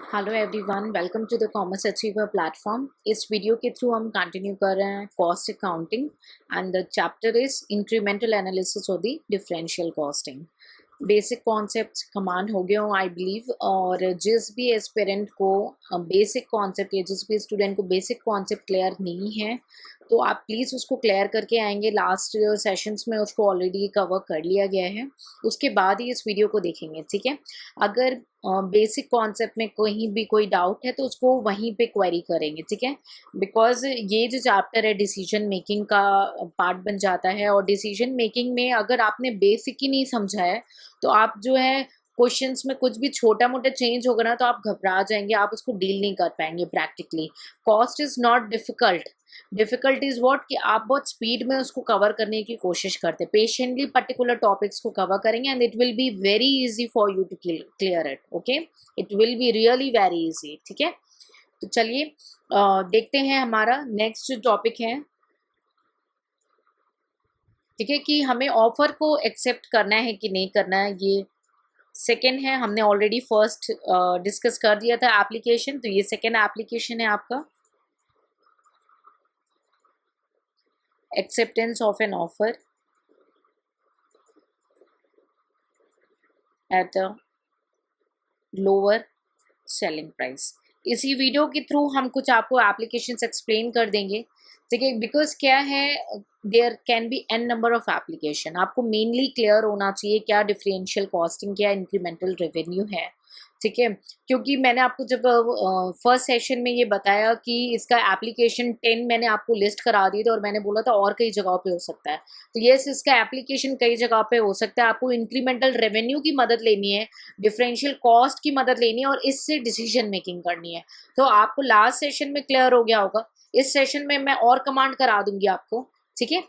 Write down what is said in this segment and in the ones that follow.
Hello everyone, welcome to the commerce achiever platform. इस video के through हम continue कर रहे हैं cost accounting and the chapter is incremental analysis of the differential costing. Basic concepts command हो गए हो आई बिलीव, और जिस भी एस्पिरेंट को बेसिक कॉन्सेप्ट या जिस भी स्टूडेंट को बेसिक कॉन्सेप्ट क्लियर नहीं है तो आप प्लीज़ उसको क्लियर करके आएंगे। लास्ट सेशंस में उसको ऑलरेडी कवर कर लिया गया है, उसके बाद ही इस वीडियो को देखेंगे, ठीक है। अगर बेसिक कॉन्सेप्ट में कहीं भी कोई डाउट है तो उसको वहीं पे क्वेरी करेंगे, ठीक है। बिकॉज ये जो चैप्टर है डिसीजन मेकिंग का पार्ट बन जाता है, और डिसीजन मेकिंग में अगर आपने बेसिक ही नहीं समझा है तो आप जो है क्वेश्चंस में कुछ भी छोटा मोटा चेंज होगा ना तो आप घबरा जाएंगे, आप उसको डील नहीं कर पाएंगे practically. Cost is not difficult, difficult is what कि आप बहुत स्पीड में उसको कवर करने की कोशिश करते हैं, पेशेंटली पर्टिकुलर टॉपिक्स को कवर करेंगे and it will be very easy for you to clear it. Okay, it will be really very easy, ठीक है। तो चलिए देखते हैं हमारा नेक्स्ट टॉपिक है, ठीक है, कि हमें ऑफर को एक्सेप्ट करना है कि नहीं करना है। ये सेकेंड है, हमने ऑलरेडी फर्स्ट डिस्कस कर दिया था एप्लीकेशन, तो ये सेकेंड एप्लीकेशन है आपका, acceptance of an offer at a lower selling price. इसी वीडियो के थ्रू हम कुछ आपको एप्लीकेशंस एक्सप्लेन कर देंगे, ठीक है। बिकॉज क्या है, there can be n number of application. आपको मेनली क्लियर होना चाहिए क्या डिफरेंशियल कॉस्टिंग, क्या इंक्रीमेंटल रेवेन्यू है, ठीक है। क्योंकि मैंने आपको जब फर्स्ट सेशन में ये बताया कि इसका एप्लीकेशन 10 मैंने आपको लिस्ट करा दिए थे, और मैंने बोला था और कई जगहों पे हो सकता है, तो यस इसका एप्लीकेशन कई जगह पे हो सकता है। आपको इंक्रीमेंटल रेवेन्यू की मदद लेनी है, डिफरेंशियल कॉस्ट की मदद लेनी है, और इससे डिसीजन मेकिंग करनी है। तो आपको लास्ट सेशन में क्लियर हो गया होगा, इस सेशन में मैं और कमांड करा दूंगी आपको, ठीक है।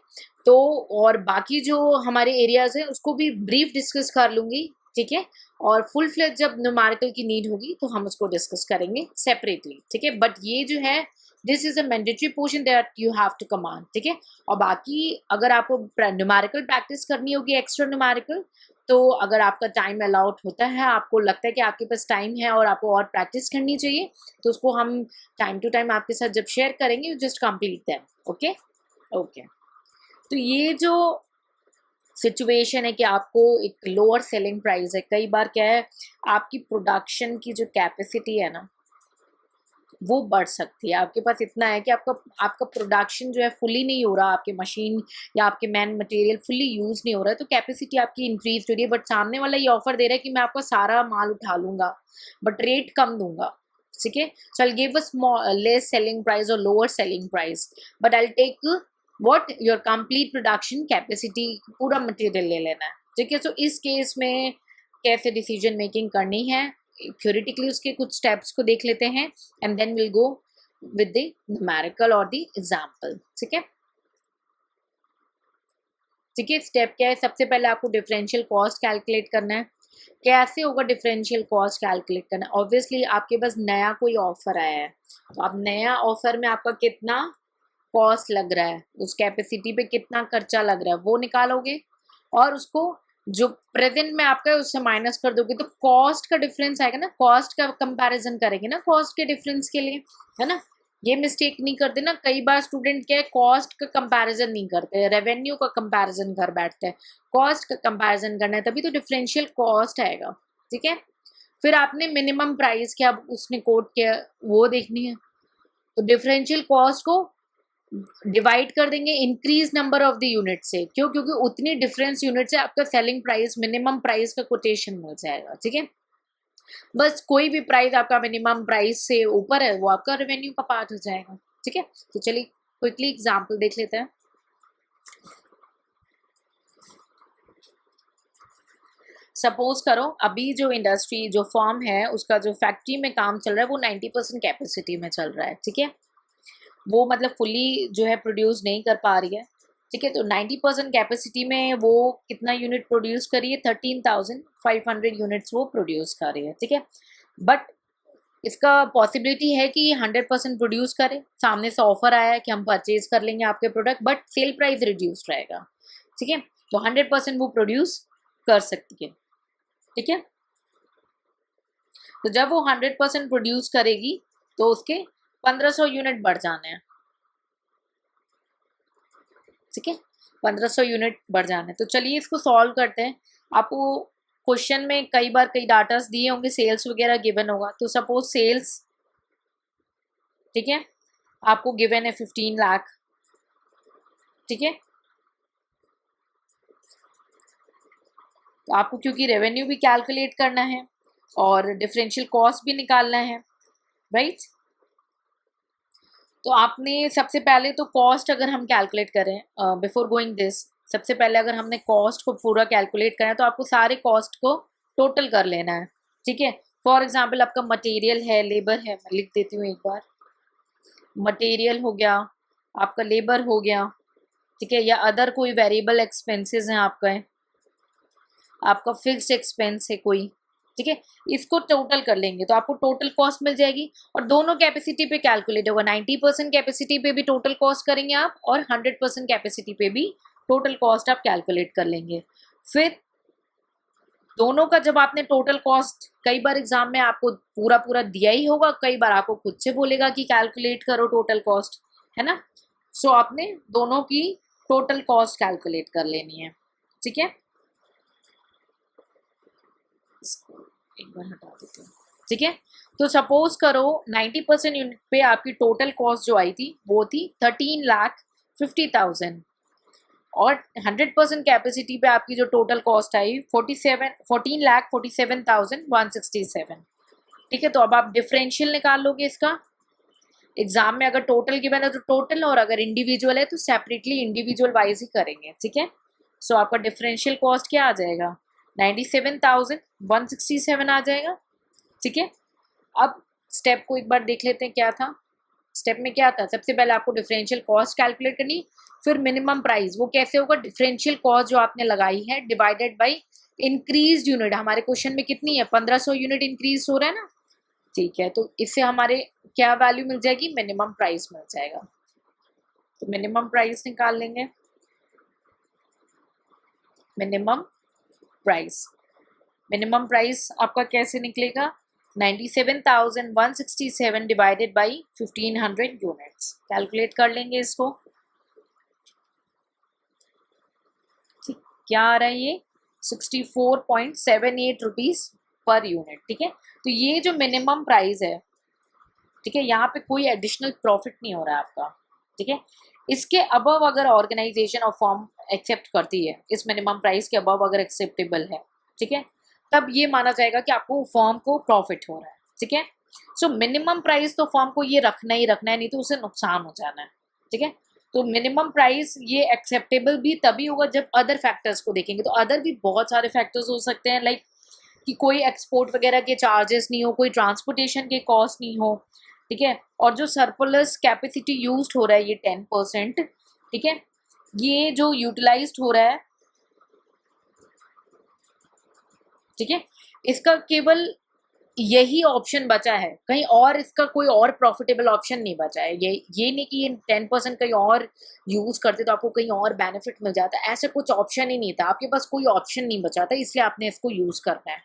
तो और बाकी जो हमारे एरियाज हैं उसको भी ब्रीफ डिस्कस कर लूंगी, ठीक है। और फुल फ्लेज जब न्यूमेरिकल की नीड होगी तो हम उसको डिस्कस करेंगे सेपरेटली, ठीक है। बट ये जो है this is a mandatory portion that you have to command, ठीक है। और बाकी अगर आपको न्यूमेरिकल प्रैक्टिस करनी होगी, एक्स्ट्रा न्यूमेरिकल, तो अगर आपका टाइम अलाउड होता है, आपको लगता है कि आपके पास टाइम है और आपको और प्रैक्टिस करनी चाहिए, तो उसको हम टाइम टू टाइम आपके साथ जब शेयर करेंगे, just complete them. Okay okay. तो ये जो सिचुएशन है कि आपको एक लोअर सेलिंग प्राइस है, कई बार क्या है आपकी प्रोडक्शन की जो कैपेसिटी है ना वो बढ़ सकती है। आपके पास इतना है कि आपका आपका प्रोडक्शन जो है फुली नहीं हो रहा, आपके मशीन या आपके मैन मटेरियल फुली यूज नहीं हो रहा है, तो कैपेसिटी आपकी इंक्रीज हो रही है, बट सामने वाला ये ऑफर दे रहा है कि मैं आपका सारा माल उठा लूंगा बट रेट कम दूंगा, ठीक है। So I give a small less selling price और lower selling price, but I take what your complete production capacity, पूरा मटेरियल ले लेना है, ठीक है। सो इस केस में कैसे डिसीजन मेकिंग करनी है, थ्योरेटिकली उसके कुछ स्टेप्स को देख लेते हैं and then will go with the numerical और द एग्जांपल, ठीक है। ठीक है, स्टेप क्या है, सबसे पहले आपको डिफरेंशियल कॉस्ट कैलकुलेट करना है। कैसे होगा डिफरेंशियल कॉस्ट कैलकुलेट करना, ऑब्वियसली आपके पास नया कोई ऑफर आया है, तो आप नया ऑफर में आपका कितना कॉस्ट लग रहा है, उस कैपेसिटी पे कितना खर्चा लग रहा है वो निकालोगे, और उसको जो प्रेजेंट में आपका है उससे माइनस कर दोगे, तो कॉस्ट का डिफरेंस आएगा ना, कॉस्ट का कंपैरिजन करेंगे ना कॉस्ट के डिफरेंस के लिए, है ना। ये मिस्टेक नहीं करते ना, कई बार स्टूडेंट क्या है कॉस्ट का कंपैरिजन नहीं करते, रेवेन्यू का कंपैरिजन कर बैठते हैं। कॉस्ट का कंपैरिजन करना है तभी तो डिफरेंशियल कॉस्ट आएगा, ठीक है। फिर आपने मिनिमम प्राइस क्या उसने कोट किया वो देखनी है, तो डिफरेंशियल कॉस्ट को डिवाइड कर देंगे increase number of the unit से, क्यों, क्योंकि उतनी डिफरेंस यूनिट से आपका सेलिंग प्राइस मिनिमम प्राइस का कोटेशन मिल जाएगा, ठीक है। बस कोई भी प्राइस आपका मिनिमम प्राइस से ऊपर है वो आपका रेवेन्यू का पार्ट हो जाएगा, ठीक है। तो चलिए क्विकली एग्जांपल देख लेते हैं। सपोज करो अभी जो इंडस्ट्री जो फॉर्म है उसका जो फैक्ट्री में काम चल रहा है वो 90% कैपेसिटी में चल रहा है, ठीक है। वो मतलब फुली जो है प्रोड्यूस नहीं कर पा रही है, ठीक है। तो 90% कैपेसिटी में वो कितना यूनिट प्रोड्यूस कर रही है, 13,500 यूनिट्स वो प्रोड्यूस कर रही है, ठीक है। बट इसका पॉसिबिलिटी है कि 100% प्रोड्यूस करे, सामने से ऑफर आया है कि हम परचेज कर लेंगे आपके product, but sale price reduce रहेगा, ठीक है। तो 100% वो प्रोड्यूस कर सकती है, ठीक है। तो जब वो 100% प्रोड्यूस करेगी तो उसके 1500 यूनिट बढ़ जाने हैं, ठीक है, 1500 यूनिट बढ़ जाना है। तो चलिए इसको सॉल्व करते हैं। आपको क्वेश्चन में कई बार कई डाटास दिए होंगे, सेल्स वगैरह गिवन होगा। तो सपोज सेल्स, ठीक है, आपको गिवन है 15 लाख, ठीक है। तो आपको क्योंकि रेवेन्यू भी कैलकुलेट करना है और डिफरेंशियल कॉस्ट भी निकालना है, राइट। तो आपने सबसे पहले तो कॉस्ट अगर हम कैलकुलेट करें, बिफोर गोइंग दिस, सबसे पहले अगर हमने कॉस्ट को पूरा कैलकुलेट करना है तो आपको सारे कॉस्ट को टोटल कर लेना है, ठीक है। फॉर एग्जांपल आपका मटेरियल है, लेबर है, मैं लिख देती हूँ एक बार, मटेरियल हो गया, आपका लेबर हो गया, ठीक है, या अदर कोई वेरिएबल एक्सपेंसेस हैं आपका फिक्स्ड एक्सपेंस है कोई, ठीक है। इसको टोटल कर लेंगे तो आपको टोटल कॉस्ट मिल जाएगी और दोनों कैपेसिटी पे कैलकुलेट होगा। 90% कैपेसिटी पे भी टोटल कॉस्ट करेंगे आप और 100% कैपेसिटी पे भी टोटल कॉस्ट आप कैलकुलेट कर लेंगे। फिर दोनों का जब आपने टोटल कॉस्ट, कई बार एग्जाम में आपको पूरा पूरा दिया ही होगा, कई बार आपको खुद से बोलेगा कि कैलकुलेट करो टोटल कॉस्ट, है ना। सो आपने दोनों की टोटल कॉस्ट कैलकुलेट कर लेनी है, ठीक है। इसको एक बार हटा देते हैं, ठीक है। तो सपोज करो 90% यूनिट पे आपकी टोटल कॉस्ट जो आई थी वो थी 13,50,000 और 100% कैपेसिटी पे आपकी जो टोटल कॉस्ट आई 14,47,167, ठीक है। तो अब आप डिफरेंशियल निकाल लोगे इसका। एग्जाम में अगर टोटल गिवन है तो टोटल, और अगर इंडिविजुअल है तो सेपरेटली इंडिविजुअल वाइज ही करेंगे, ठीक है। सो आपका डिफरेंशियल कॉस्ट क्या आ जाएगा, 97,167 आ जाएगा, ठीक है। अब स्टेप को एक बार देख लेते हैं क्या था। स्टेप में क्या था, सबसे पहले आपको डिफरेंशियल कॉस्ट कैलकुलेट करनी, फिर मिनिमम प्राइस। वो कैसे होगा, डिफरेंशियल कॉस्ट जो आपने लगाई है डिवाइडेड बाय इंक्रीज यूनिट। हमारे क्वेश्चन में कितनी है, 1500 यूनिट इंक्रीज हो रहा है ना, ठीक है। तो इससे हमारे क्या वैल्यू मिल जाएगी, मिनिमम प्राइस मिल जाएगा। तो मिनिमम प्राइस निकाल लेंगे, मिनिमम प्राइस आपका कैसे निकलेगा, 97,167 डिवाइडेड बाई 1500 यूनिट्स। कैलकुलेट कर लेंगे इसको, ठीक, क्या आ रहा है ये 64.78 रुपीज पर यूनिट, ठीक है। तो ये जो मिनिमम प्राइस है, ठीक है, यहाँ पे कोई एडिशनल प्रॉफिट नहीं हो रहा है आपका, ठीक है। इसके अबव अगर ऑर्गेनाइजेशन और फॉर्म एक्सेप्ट करती है, इस मिनिमम प्राइस के अबव अगर एक्सेप्टेबल है, ठीक है, तब ये माना जाएगा कि आपको फॉर्म को प्रॉफिट हो रहा है, ठीक है। सो मिनिमम प्राइस तो फॉर्म को ये रखना ही रखना है, नहीं तो उसे नुकसान हो जाना है, ठीक है। तो मिनिमम प्राइस ये एक्सेप्टेबल भी तभी होगा जब अदर फैक्टर्स को देखेंगे। तो अदर भी बहुत सारे फैक्टर्स हो सकते हैं, लाइक कि कोई एक्सपोर्ट वगैरह के चार्जेस नहीं हो, कोई ट्रांसपोर्टेशन के कॉस्ट नहीं हो, ठीक है, और जो सरप्लस कैपेसिटी यूज्ड हो रहा है ये 10%, ठीक है, ये जो यूटिलाइज्ड हो रहा है, ठीक है, इसका केवल यही ऑप्शन बचा है, कहीं और इसका कोई और प्रॉफिटेबल ऑप्शन नहीं बचा है। ये नहीं कि ये 10% कहीं और यूज करते तो आपको कहीं और बेनिफिट मिल जाता, ऐसा कुछ ऑप्शन ही नहीं था, आपके पास कोई ऑप्शन नहीं बचा था, इसलिए आपने इसको यूज करना है।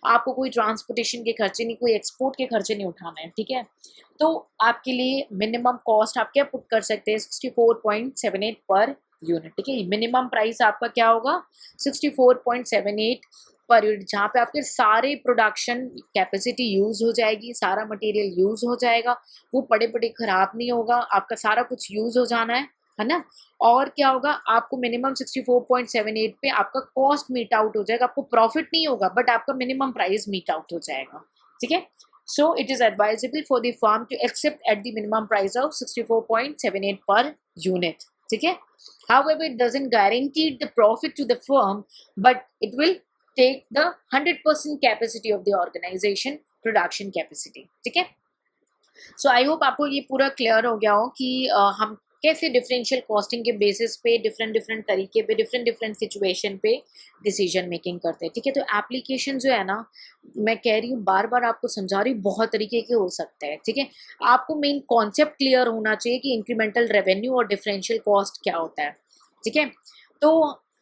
आपको कोई ट्रांसपोर्टेशन के खर्चे नहीं, कोई एक्सपोर्ट के खर्चे नहीं उठाना है, ठीक है। तो आपके लिए मिनिमम कॉस्ट आप क्या पुट कर सकते हैं, 64.78 पर यूनिट, ठीक है। मिनिमम प्राइस आपका क्या होगा, 64.78 पर यूनिट, जहाँ पे आपके सारे प्रोडक्शन कैपेसिटी यूज हो जाएगी, सारा मटेरियल यूज हो जाएगा, वो पड़े पड़े खराब नहीं होगा, आपका सारा कुछ यूज हो जाना है ना। और क्या होगा, आपको मिनिमम 64.78 पे आपका कॉस्ट मीट आउट हो जाएगा, आपको प्रॉफिट नहीं होगा बट आपका मिनिमम प्राइस मीट आउट हो जाएगा, ठीक है। So it is advisable for the firm to accept at the minimum price of 64.78 per unit, ठीक है। However, it doesn't guarantee the profit to the firm, but it will take the 100% capacity of the organization production capacity, ठीक है। So I hope आपको ये पूरा clear हो गया हो कि हम कैसे डिफरेंशियल कॉस्टिंग के बेसिस पे डिफरेंट तरीके पे डिफरेंट सिचुएशन पे डिसीजन मेकिंग करते हैं, ठीक है। तो एप्लीकेशन जो है ना, मैं कह रही हूँ बार बार आपको समझा रही हूँ, बहुत तरीके के हो सकते हैं, ठीक है। आपको मेन कॉन्सेप्ट क्लियर होना चाहिए कि इंक्रीमेंटल रेवेन्यू और डिफरेंशियल कॉस्ट क्या होता है, ठीक है। तो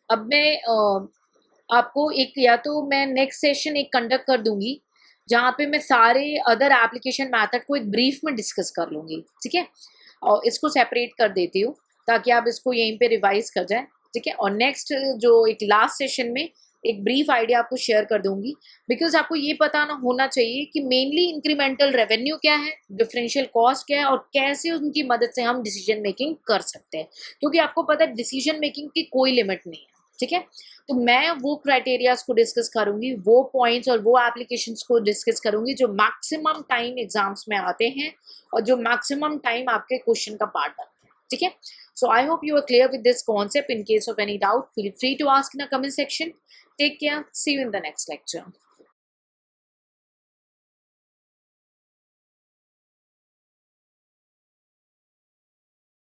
अब मैं आपको एक, या तो मैं नेक्स्ट सेशन एक कंडक्ट कर दूंगी जहाँ पे मैं सारे अदर एप्लीकेशन मेथड को एक ब्रीफ में डिस्कस कर लूँगी, ठीक है। और इसको सेपरेट कर देती हूँ ताकि आप इसको यहीं पे रिवाइज कर जाएं, ठीक है। और नेक्स्ट जो एक लास्ट सेशन में एक ब्रीफ आइडिया आपको शेयर कर दूंगी, बिकॉज आपको ये पता ना होना चाहिए कि मेनली इंक्रीमेंटल रेवेन्यू क्या है, डिफरेंशियल कॉस्ट क्या है, और कैसे उनकी मदद से हम डिसीजन मेकिंग कर सकते हैं, क्योंकि आपको पता है डिसीजन मेकिंग की कोई लिमिट नहीं है, ठीक है। तो मैं वो क्राइटेरियाज को डिस्कस करूंगी, वो पॉइंट्स और वो एप्लीकेशंस को डिस्कस करूंगी जो मैक्सिमम टाइम एग्जाम्स में आते हैं और जो मैक्सिमम टाइम आपके क्वेश्चन का पार्ट बनते हैं, ठीक है। So I hope you are clear with this concept. In case of any doubt, feel free to ask in the comment section. Take care. See you in the next lecture.